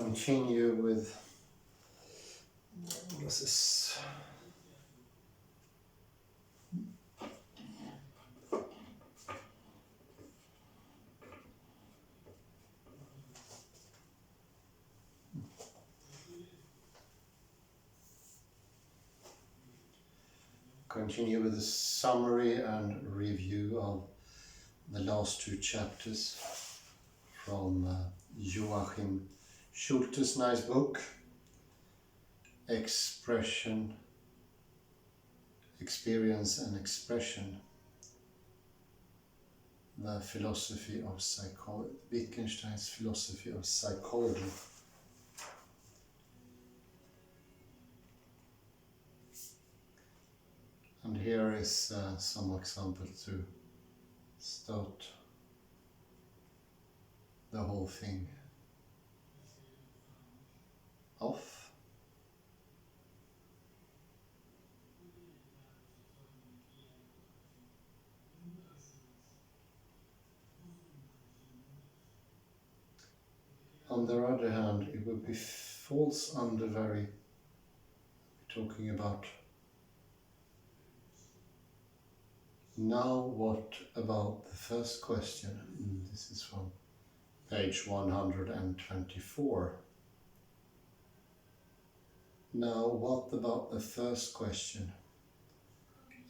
continue with this is continue with a summary and review of the last two chapters from Joachim Schulte's nice book, Expression, Experience and Expression, the philosophy of psychology, Wittgenstein's philosophy of psychology. And here is some example to start the whole thing off. On the other hand, it would be falls under very, talking about now what about the first question. This is from page 124. Now what about the first question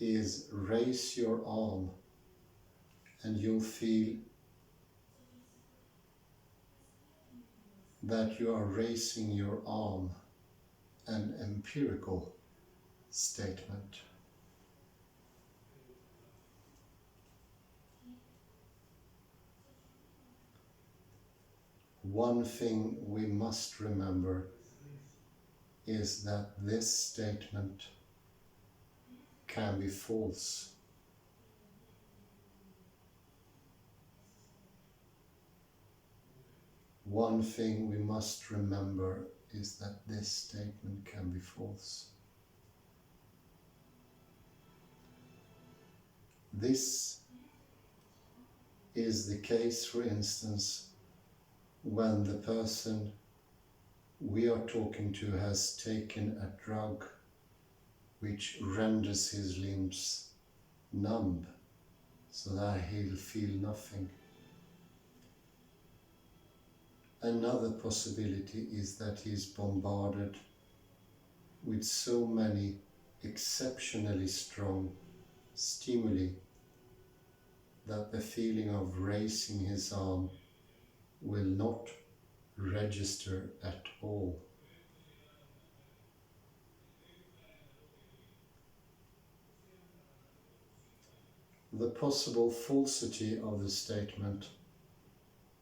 is raise your arm and you'll feel that you are raising your arm, an empirical statement. One thing we must remember is that this statement can be false. One thing we must remember is that this statement can be false. This is the case, for instance, when the person we are talking to has taken a drug which renders his limbs numb so that he'll feel nothing. Another possibility is that he is bombarded with so many exceptionally strong stimuli that the feeling of raising his arm will not register at all. The possible falsity of the statement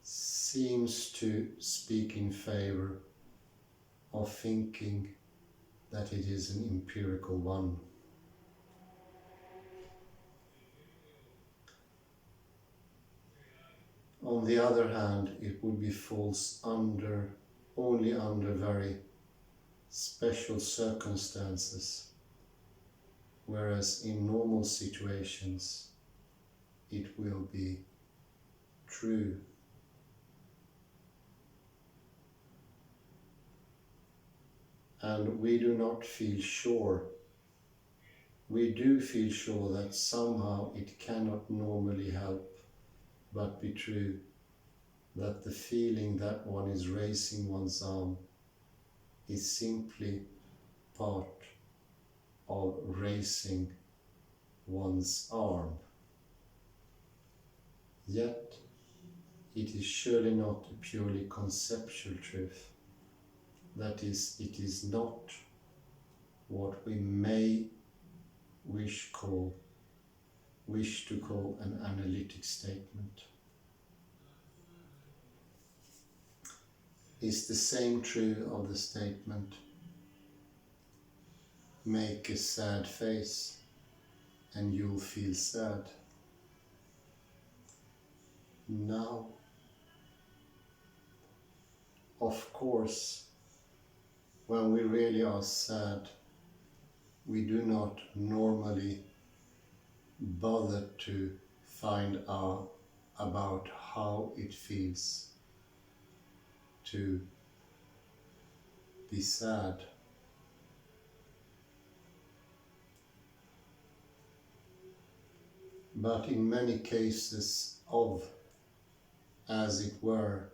seems to speak in favor of thinking that it is an empirical one. On the other hand, it would be false only under very special circumstances, whereas in normal situations it will be true. And we do not feel sure. We do feel sure that somehow it cannot normally help but be true that the feeling that one is raising one's arm is simply part of raising one's arm. Yet, it is surely not a purely conceptual truth. That is, it is not what we may wish to call an analytic statement. Is the same true of the statement, make a sad face and you'll feel sad? No. Of course, when we really are sad, we do not normally bother to find out about how it feels to be sad. But in many cases of, as it were,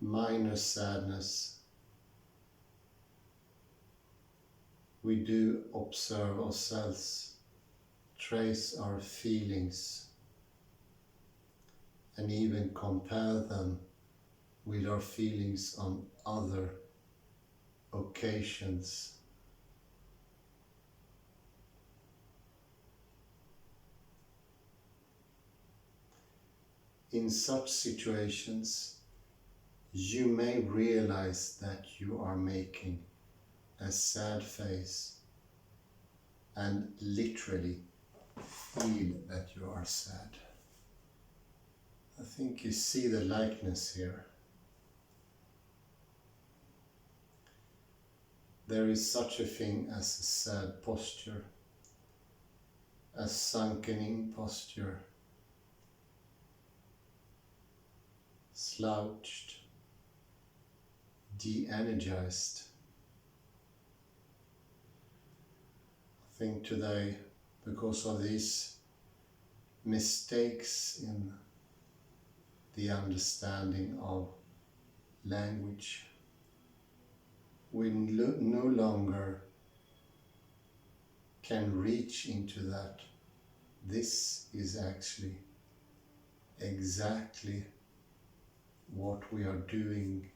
minor sadness, we do observe ourselves, trace our feelings, and even compare them with our feelings on other occasions. In such situations, you may realize that you are making a sad face and literally feel that you are sad. I think you see the likeness here. There is such a thing as a sad posture, a sunken-in posture, slouched, de-energized. I think today, because of these mistakes in the understanding of language, we no longer can reach into that. This is actually exactly what we are doing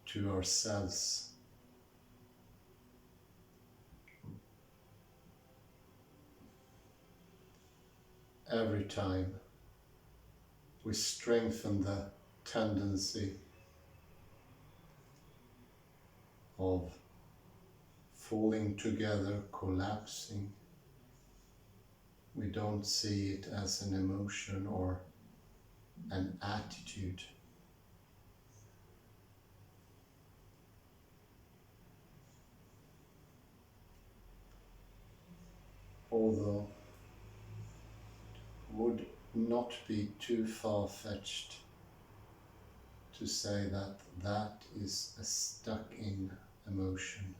to ourselves. Every time we strengthen the tendency of falling together, collapsing. We don't see it as an emotion or an attitude. Although it would not be too far-fetched to say that that is a stuck-in emotion.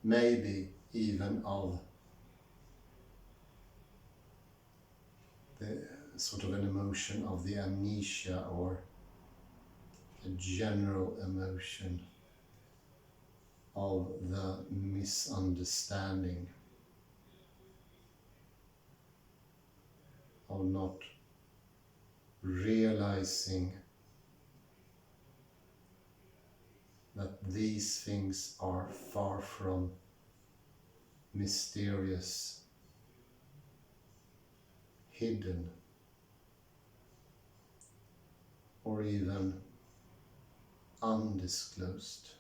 Maybe even of the sort of an emotion of the amnesia, or a general emotion of the misunderstanding, of not realizing that these things are far from mysterious, hidden, or even undisclosed.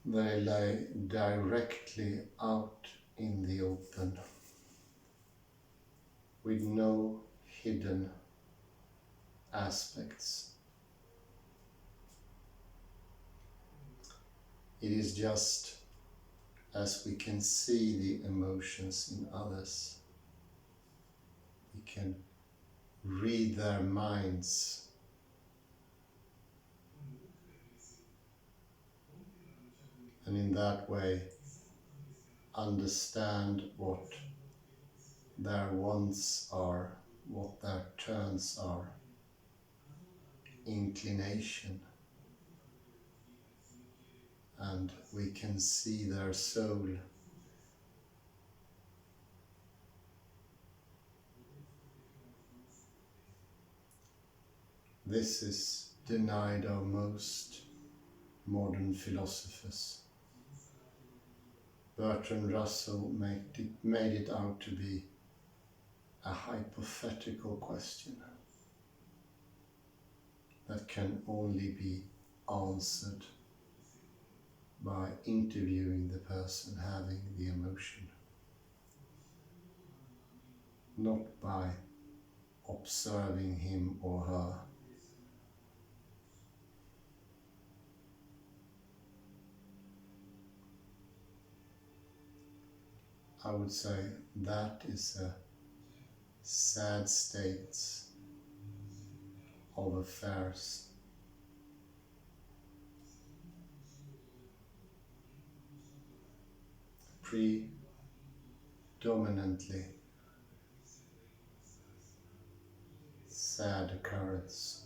They lay directly out in the open, with no hidden aspects. It is just as we can see the emotions in others, we can read their minds, and in that way understand what their wants are, what their turns are, inclination, and we can see their soul. This is denied our most modern philosophers. Bertrand Russell made it out to be a hypothetical question that can only be answered by interviewing the person having the emotion, not by observing him or her. I would say that is a sad states of affairs, predominantly sad occurrence.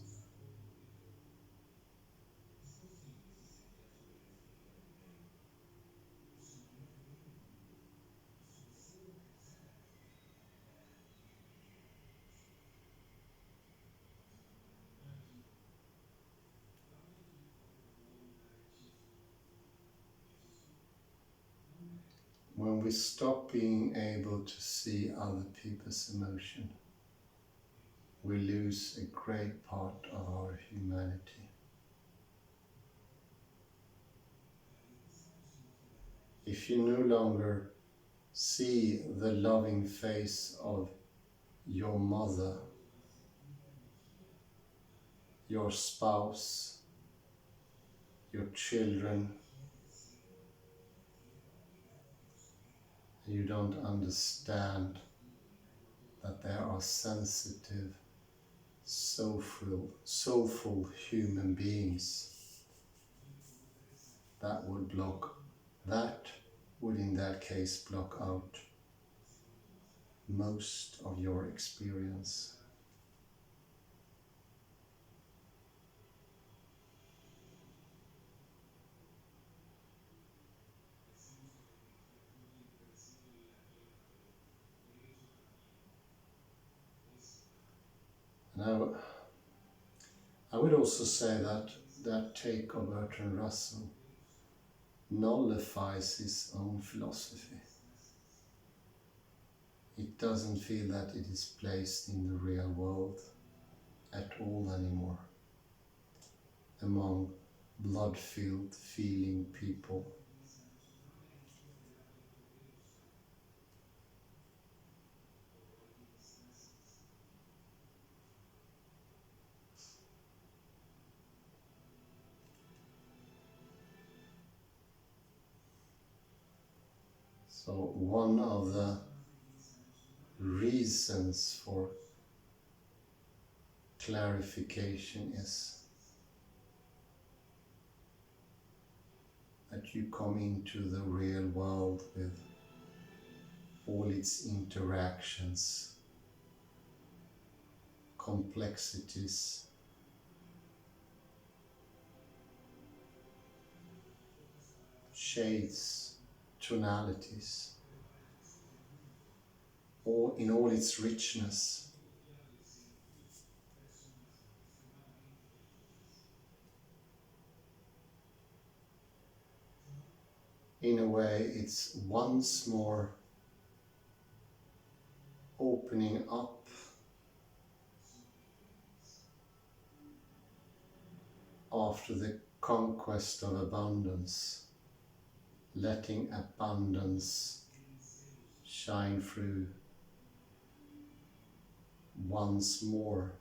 When we stop being able to see other people's emotion, we lose a great part of our humanity. If you no longer see the loving face of your mother, your spouse, your children, you don't understand that there are sensitive, soulful human beings, that would in that case block out most of your experience. Now, I would also say that that take of Bertrand Russell nullifies his own philosophy. It doesn't feel that it is placed in the real world at all anymore, among blood-filled, feeling people. So one of the reasons for clarification is that you come into the real world with all its interactions, complexities, shades, tonalities, or in all its richness. In a way, it's once more opening up after the conquest of abundance, letting abundance shine through once more,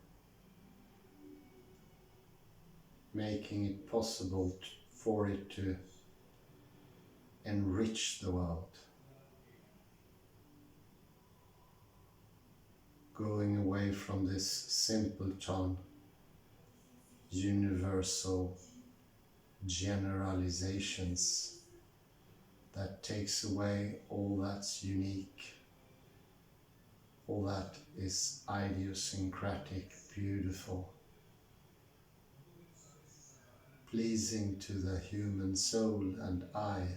making it possible for it to enrich the world, going away from this simpleton, universal generalizations that takes away all that's unique, all that is idiosyncratic, beautiful, pleasing to the human soul and eye.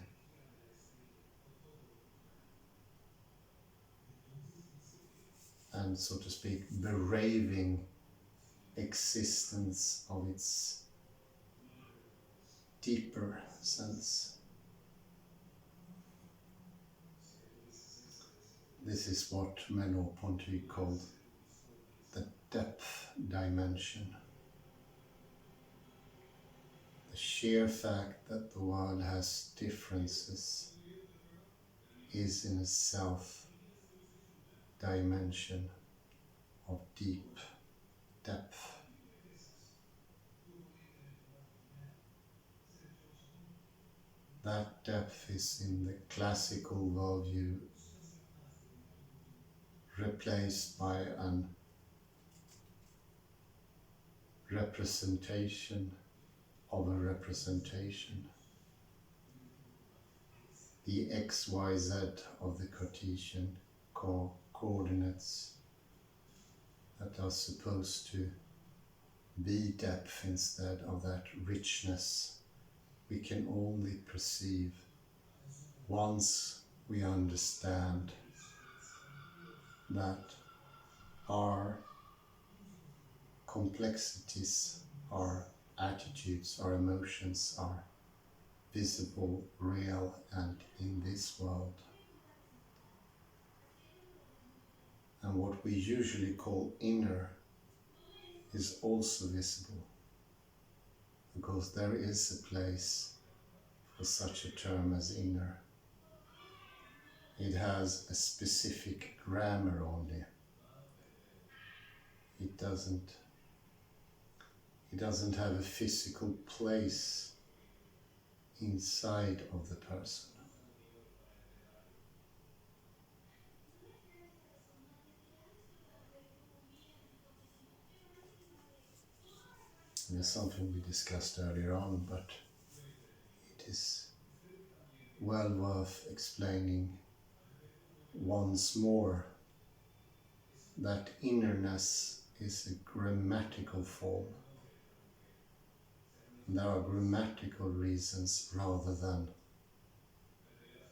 And so to speak, beraving existence of its deeper sense. This is what Merleau-Ponty called the depth dimension. The sheer fact that the world has differences is in itself dimension of deep depth. That depth is in the classical worldview replaced by an representation of a representation. The x, y, z of the Cartesian coordinates that are supposed to be depth instead of that richness, we can only perceive once we understand that our complexities, our attitudes, our emotions are visible, real, and in this world. And what we usually call inner is also visible, because there is a place for such a term as inner. It has a specific grammar only. It doesn't have a physical place inside of the person. And it's something we discussed earlier on, but it is well worth explaining once more that innerness is a grammatical form. And there are grammatical reasons rather than,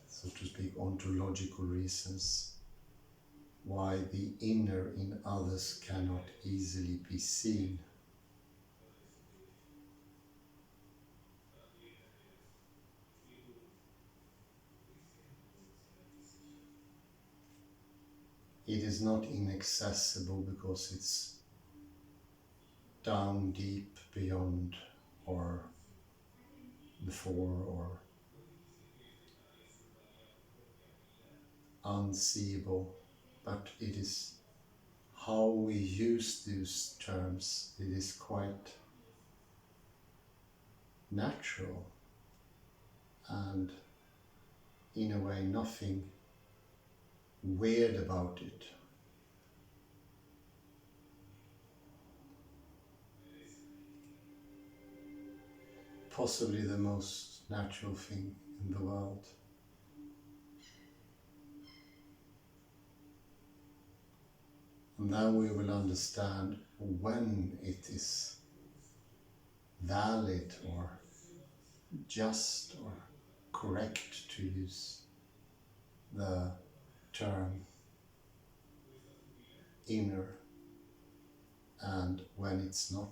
so to speak, ontological reasons why the inner in others cannot easily be seen. It is not inaccessible because it's down deep beyond or before or unseeable, but it is how we use these terms. It is quite natural and in a way nothing weird about it. Possibly the most natural thing in the world. And then we will understand when it is valid or just or correct to use the term inner and when it's not.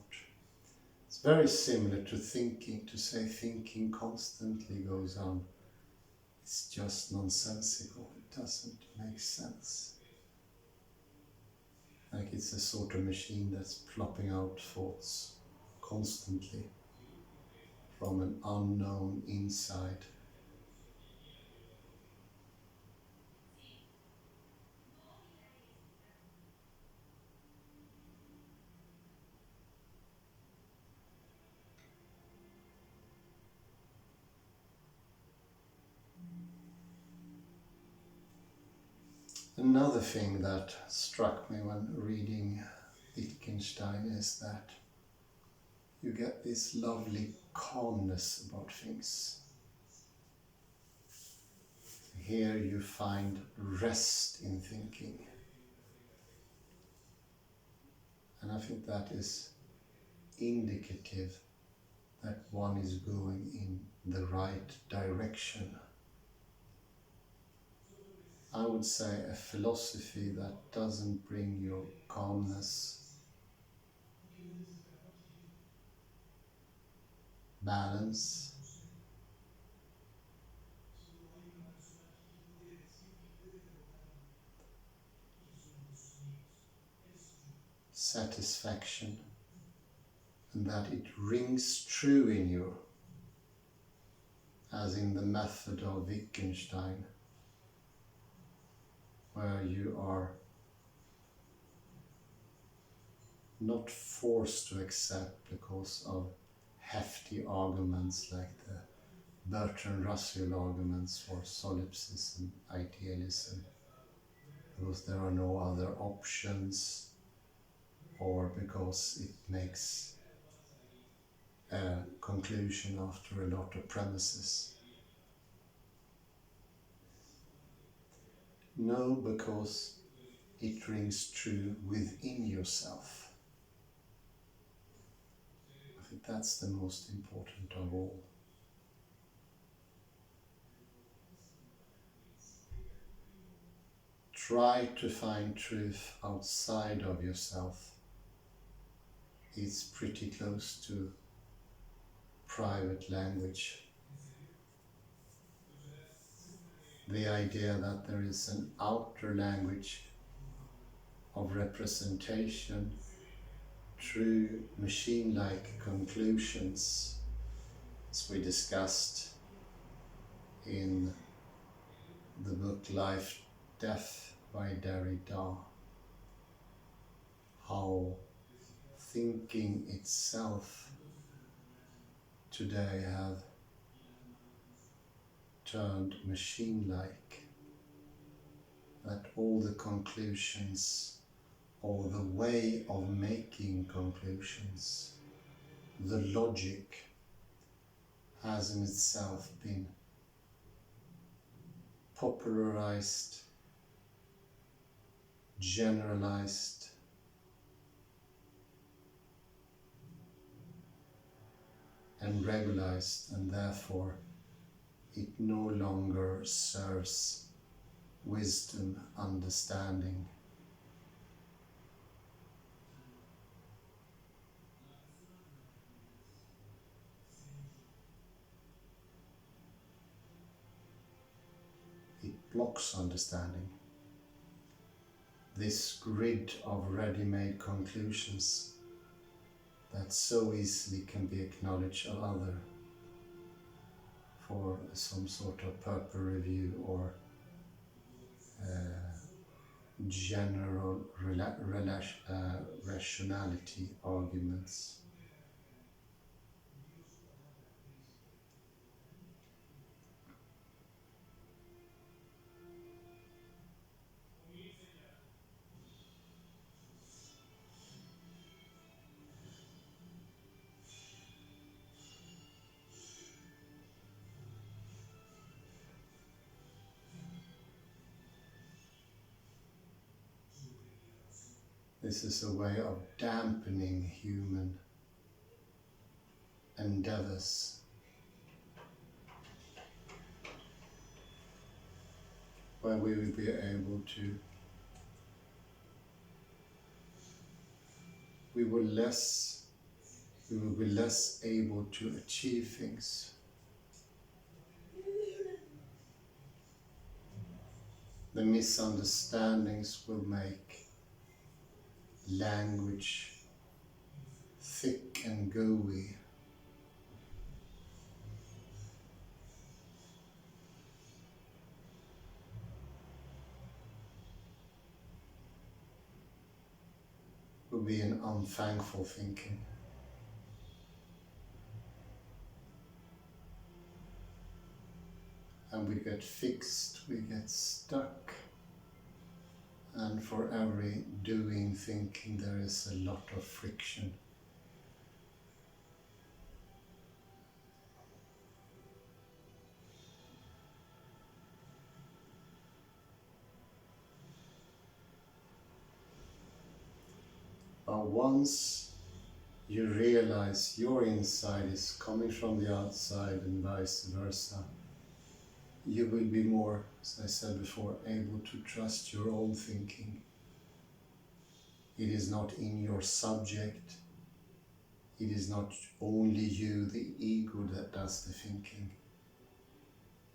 It's very similar to thinking. To say thinking constantly goes on, it's just nonsensical. It doesn't make sense. Like it's a sort of machine that's plopping out thoughts constantly from an unknown inside. Another thing that struck me when reading Wittgenstein is that you get this lovely calmness about things. Here you find rest in thinking. And I think that is indicative that one is going in the right direction. I would say a philosophy that doesn't bring you calmness, balance, satisfaction, and that it rings true in you, as in the method of Wittgenstein, where you are not forced to accept because of hefty arguments like the Bertrand Russell arguments for solipsism, idealism, because there are no other options, or because it makes a conclusion after a lot of premises. No, because it rings true within yourself. I think that's the most important of all. Try to find truth outside of yourself. It's pretty close to private language. The idea that there is an outer language of representation through machine-like conclusions, as we discussed in the book Life, Death by Derrida, how thinking itself today have turned machine-like, that all the conclusions or the way of making conclusions, the logic, has in itself been popularized, generalized, and regularized, and therefore it no longer serves wisdom, understanding. It blocks understanding. This grid of ready-made conclusions that so easily can be acknowledged of other for some sort of purpose review or general rationality arguments. This is a way of dampening human endeavors. Where we will be able to, we will be less able to achieve things. The misunderstandings will make language thick and gooey. Will be an unthankful thinking. And we get fixed, we get stuck. And for every doing thinking there is a lot of friction. But once you realize your inside is coming from the outside and vice versa, you will be more, as I said before, able to trust your own thinking. It is not in your subject. It is not only you, the ego, that does the thinking.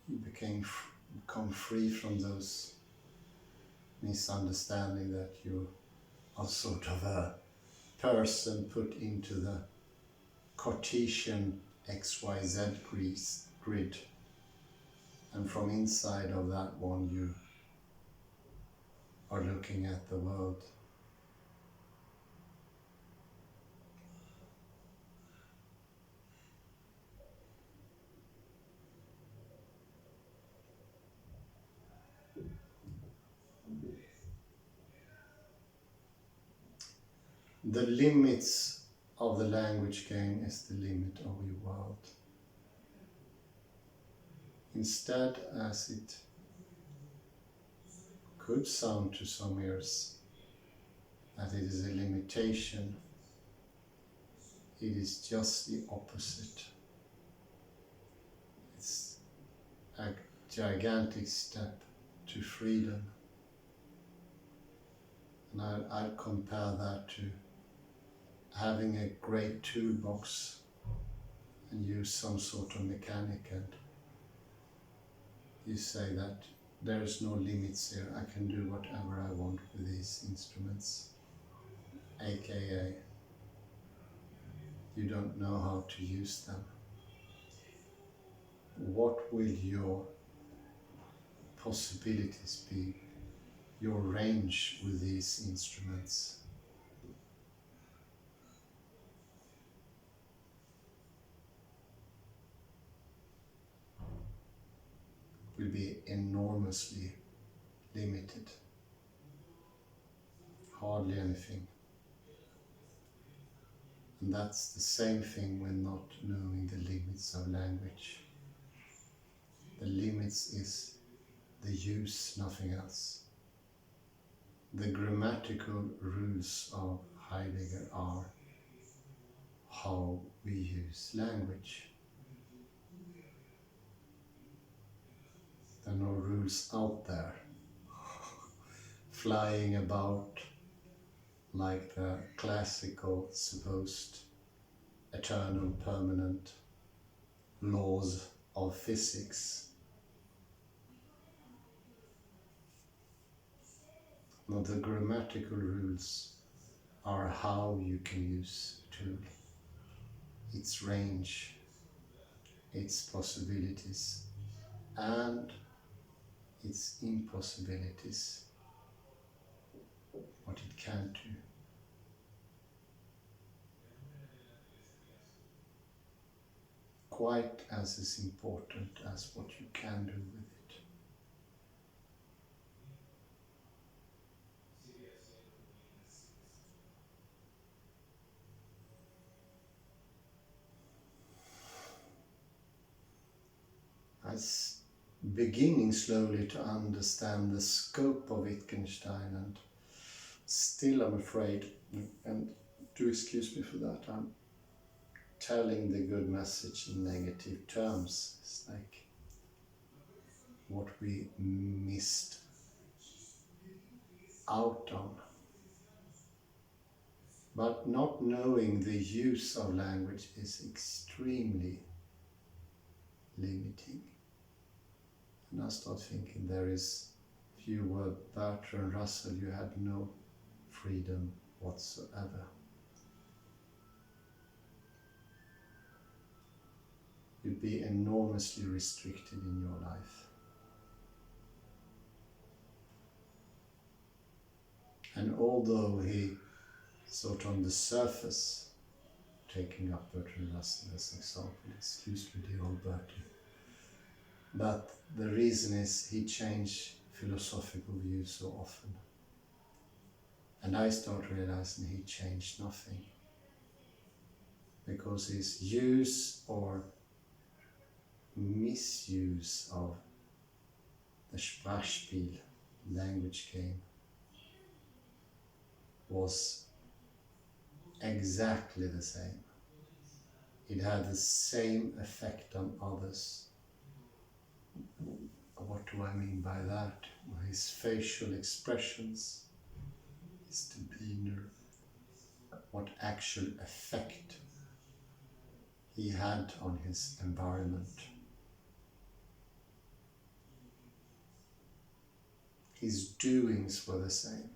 You become free from those misunderstanding that you are sort of a person put into the Cartesian XYZ grid. And from inside of that one you are looking at the world. The limits of the language game is the limit of your world. Instead, as it could sound to some ears, that it is a limitation, it is just the opposite. It's a gigantic step to freedom. And I'd compare that to having a great toolbox and use some sort of mechanic, and you say that there is no limits here, I can do whatever I want with these instruments, aka you don't know how to use them. What will your possibilities be, your range with these instruments? Will be enormously limited. Hardly anything. And that's the same thing when not knowing the limits of language. The limits is the use, nothing else. The grammatical rules of Heidegger are how we use language. There are no rules out there flying about like the classical supposed eternal permanent laws of physics. No, the grammatical rules are how you can use a tool, its range, its possibilities, and its impossibilities, what it can't do. Quite as is important as what you can do with it. I'm beginning slowly to understand the scope of Wittgenstein, and still I'm afraid, and do excuse me for that, I'm telling the good message in negative terms. It's like what we missed out on. But not knowing the use of language is extremely limiting. And I start thinking there is, if you were Bertrand Russell, you had no freedom whatsoever. You'd be enormously restricted in your life. And although he sort of on the surface, taking up Bertrand Russell as an example, excuse me dear old Bertie, but the reason is he changed philosophical views so often. And I start realizing he changed nothing. Because his use or misuse of the Sprachspiel, language game, was exactly the same. It had the same effect on others. What do I mean by that? Well, his facial expressions, his demeanor, what actual effect he had on his environment. His doings were the same.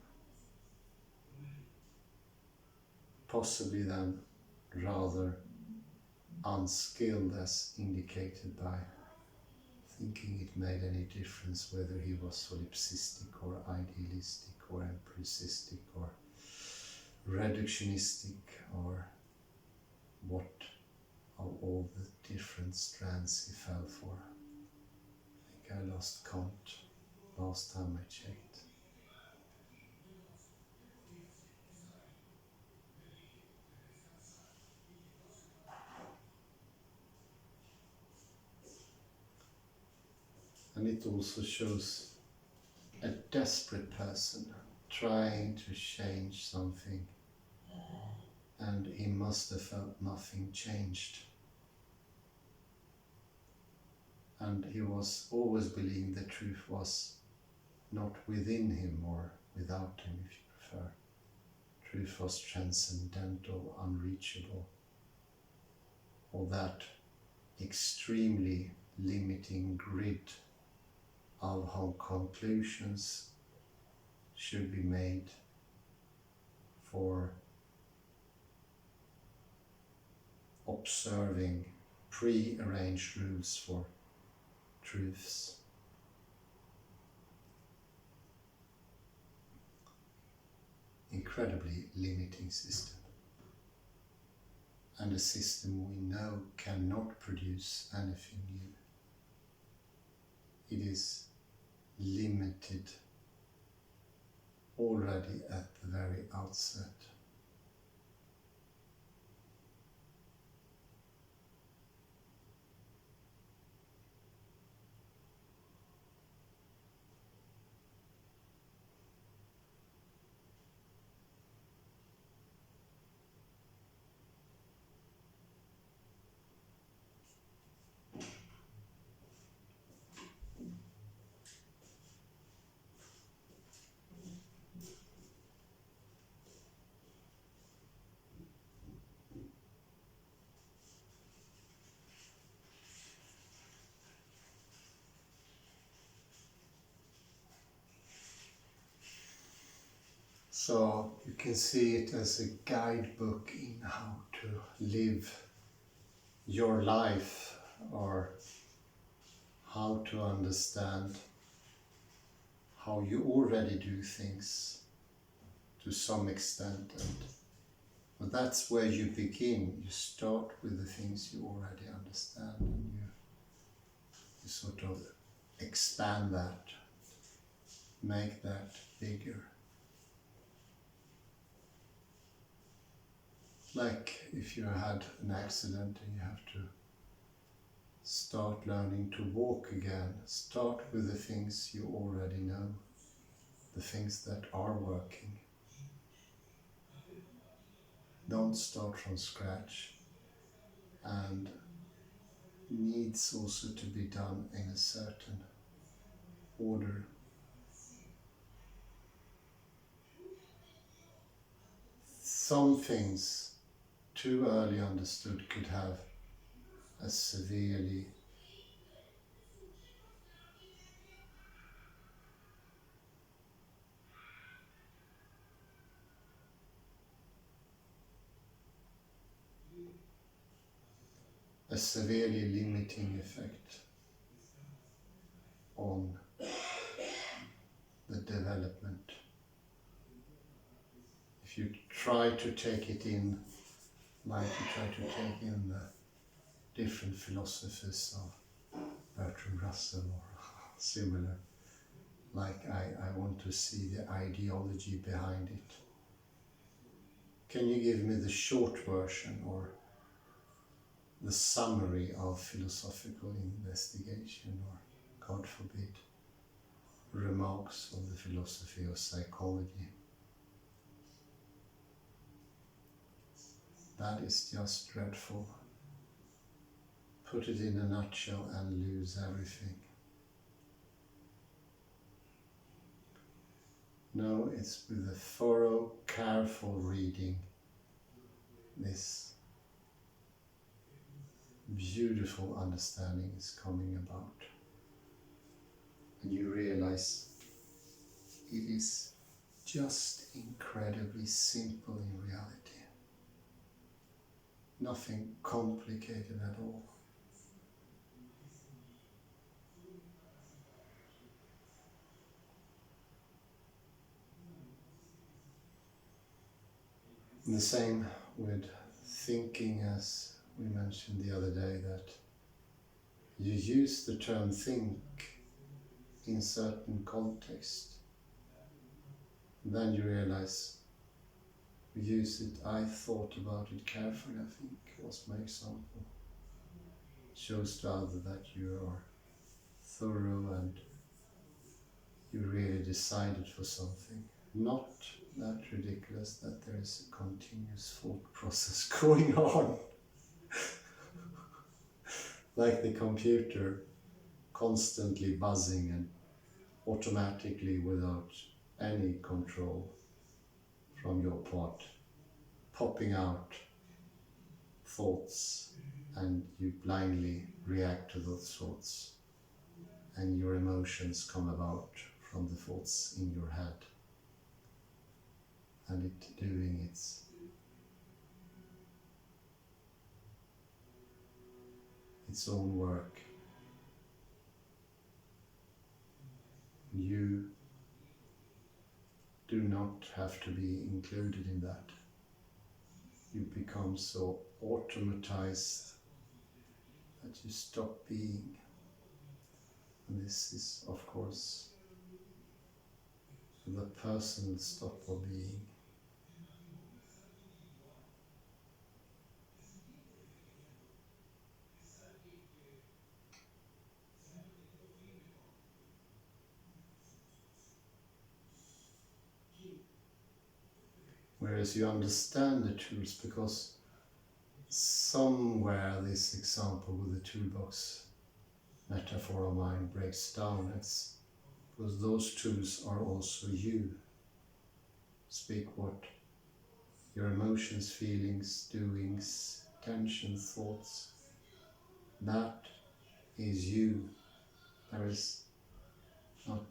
Possibly then rather unskilled, as indicated by thinking it made any difference whether he was solipsistic or idealistic or empiricistic or reductionistic or what of all the different strands he fell for. I think I lost count last time I checked. And it also shows a desperate person trying to change something, and he must have felt nothing changed. And he was always believing the truth was not within him or without him, if you prefer. Truth was transcendental, unreachable, or that extremely limiting grid of how conclusions should be made for observing pre-arranged rules for truths. Incredibly limiting system. And a system we know cannot produce anything new. It is limited already at the very outset. So you can see it as a guidebook in how to live your life, or how to understand how you already do things to some extent. But that's where you begin. You start with the things you already understand, and you sort of expand that, make that bigger. Like if you had an accident and you have to start learning to walk again, start with the things you already know, the things that are working. Don't start from scratch, and needs also to be done in a certain order. Some things too early understood could have a severely limiting effect on the development. If you try to take it in, like you try to take in the different philosophies of Bertrand Russell or similar, like I want to see the ideology behind it. Can you give me the short version or the summary of philosophical investigation, or, God forbid, remarks of the philosophy of psychology? That is just dreadful. Put it in a nutshell and lose everything. No, it's with a thorough, careful reading this beautiful understanding is coming about. And you realize it is just incredibly simple in reality. Nothing complicated at all. And the same with thinking, as we mentioned the other day, that you use the term think in certain context. Then you realize, we use it, I thought about it carefully, I think was my example. Shows to others that you are thorough and you really decided for something. Not that ridiculous that there is a continuous thought process going on. Like the computer constantly buzzing and automatically without any control from your part, popping out thoughts and you blindly react to those thoughts and your emotions come about from the thoughts in your head and it doing its own work. You do not have to be included in that. You become so automatized that you stop being. And this is, of course, the personal stop of being. Whereas you understand the tools because somewhere this example with the toolbox metaphor of mine breaks down. It's because those tools are also you. Speak what your emotions, feelings, doings, tensions, thoughts, that is you. There is not,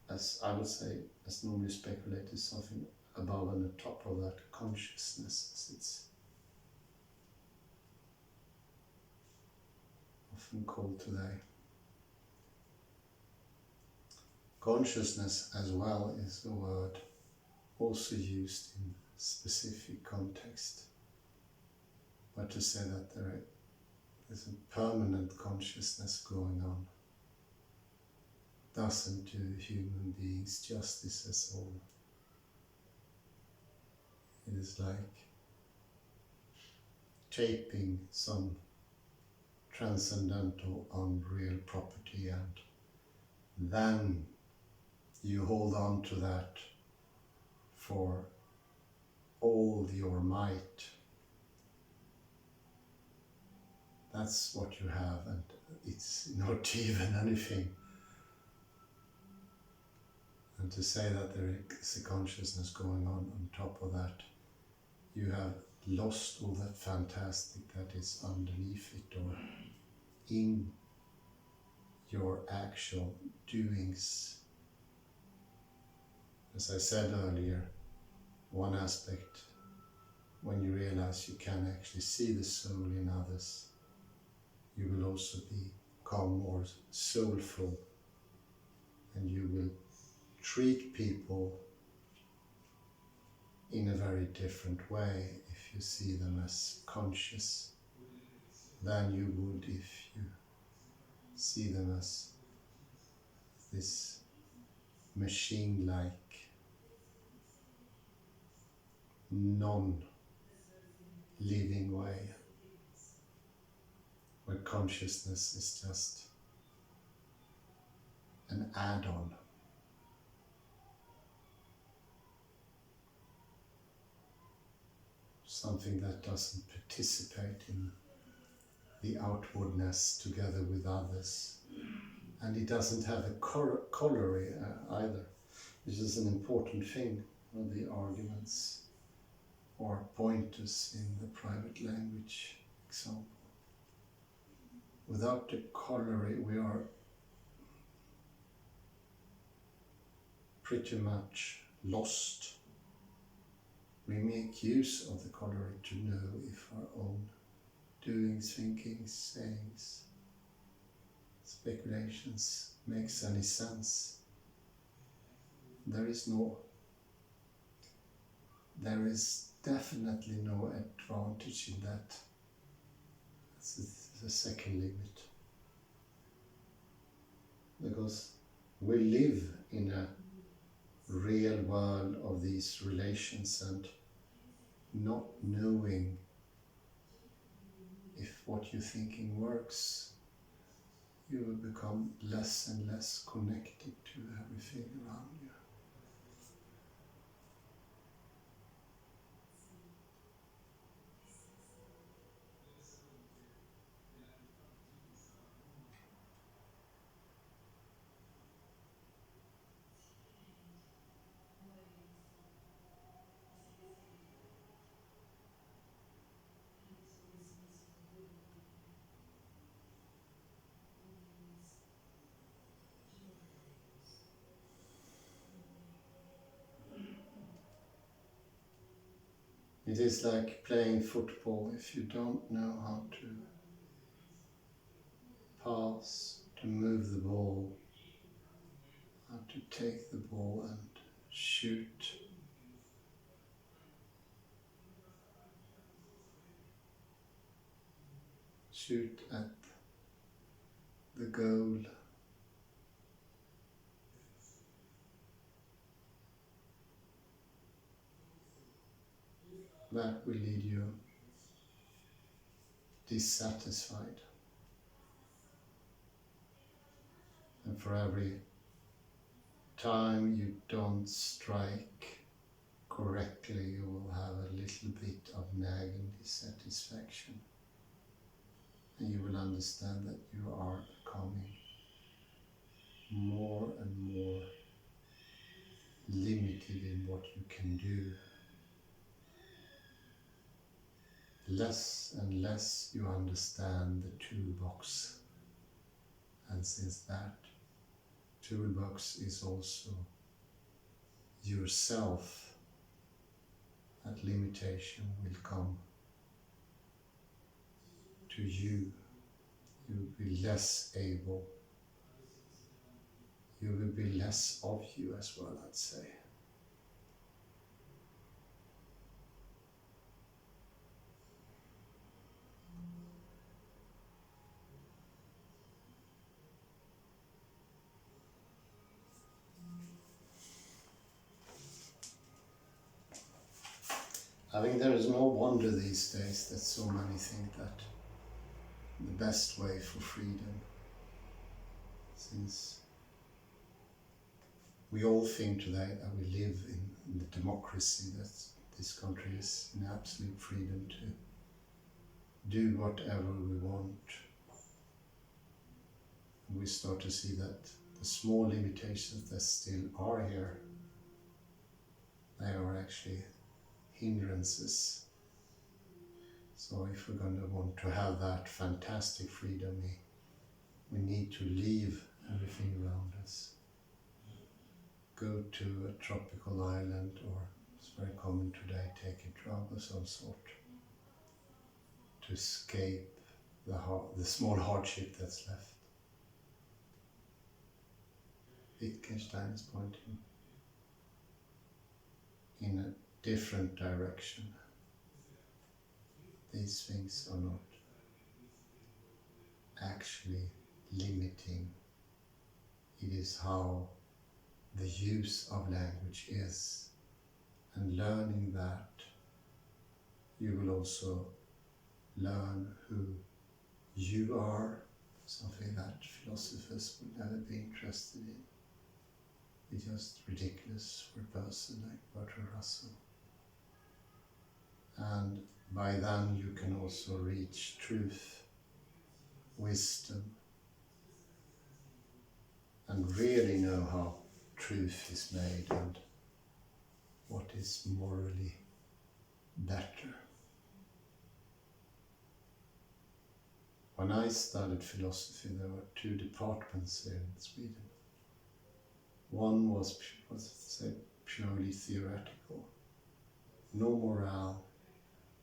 as I would say, as normally speculated, something above and on top of that consciousness, as it's often called today. Consciousness as well is a word also used in specific context, but to say that there is a permanent consciousness going on doesn't do human beings justice at all. It is like taping some transcendental, unreal property and then you hold on to that for all your might. That's what you have, and it's not even anything. And to say that there is a consciousness going on top of that, you have lost all that fantastic that is underneath it or in your actual doings. As I said earlier, one aspect, when you realize you can actually see the soul in others, you will also become more soulful and you will treat people in a very different way if you see them as conscious than you would if you see them as this machine-like, non-living way, where consciousness is just an add-on. Something that doesn't participate in the outwardness together with others. And it doesn't have a corollary either, which is an important thing of the arguments or pointers in the private language example. Without the corollary, we are pretty much lost. We make use of the corollary to know if our own doings, thinkings, sayings, speculations makes any sense. There is definitely no advantage in that. It's the second limit. Because we live in a real world of these relations and not knowing if what you're thinking works you will become less and less connected to everything around you. It is like playing football. If you don't know how to pass, to move the ball, how to take the ball and shoot at the goal, that will leave you dissatisfied. And for every time you don't strike correctly, you will have a little bit of nagging dissatisfaction. And you will understand that you are becoming more and more limited in what you can do. Less and less you understand the toolbox. And since that toolbox is also yourself, that limitation will come to you. You will be less able. You will be less of you as well, I'd say. I think there is no wonder these days that so many think that the best way for freedom, since we all think today that we live in the democracy, that this country is in absolute freedom to do whatever we want. And we start to see that the small limitations that still are here, they are actually hindrances. So if we're going to want to have that fantastic freedom, we need to leave everything around us. Go to a tropical island, or it's very common today, take a drug of some sort to escape the small hardship that's left. Wittgenstein is pointing in a different direction. These things are not actually limiting. It is how the use of language is, and learning that, you will also learn who you are, something that philosophers would never be interested in. It's just ridiculous for a person like Bertrand Russell. And by then you can also reach truth, wisdom, and really know how truth is made and what is morally better. When I studied philosophy, there were two departments here in Sweden. One was say, purely theoretical, no morale,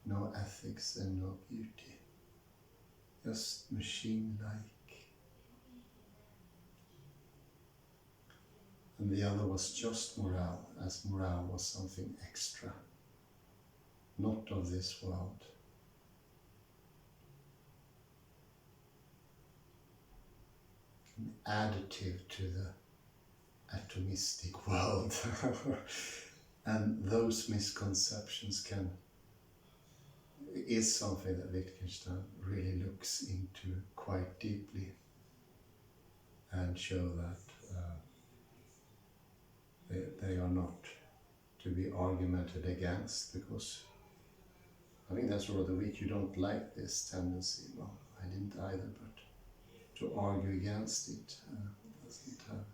no ethics and no beauty, just machine-like. And the other was just morale, as morale was something extra, not of this world. An additive to the atomistic world. And those misconceptions is something that Wittgenstein really looks into quite deeply. and show that they are not to be argumented against, because I think that's rather weak. You don't like this tendency. Well, I didn't either, but to argue against it doesn't have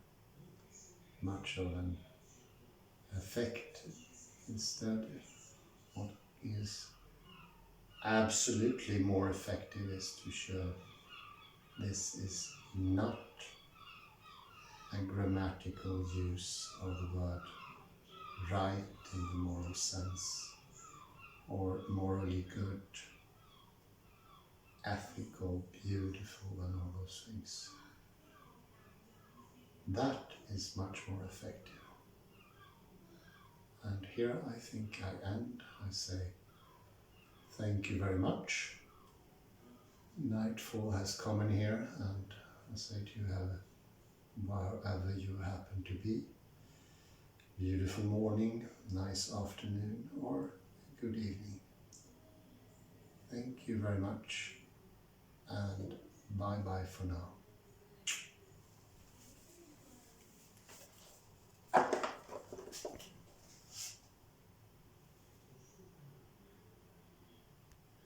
much of an effect. Instead, what is absolutely more effective is to show this is not a grammatical use of the word right in the moral sense, or morally good, ethical, beautiful, and all those things. That is much more effective. And here I think I end. I say thank you very much. Nightfall has come in here, and I say to you, wherever you happen to be, beautiful morning, nice afternoon, or good evening. Thank you very much, and bye-bye for now.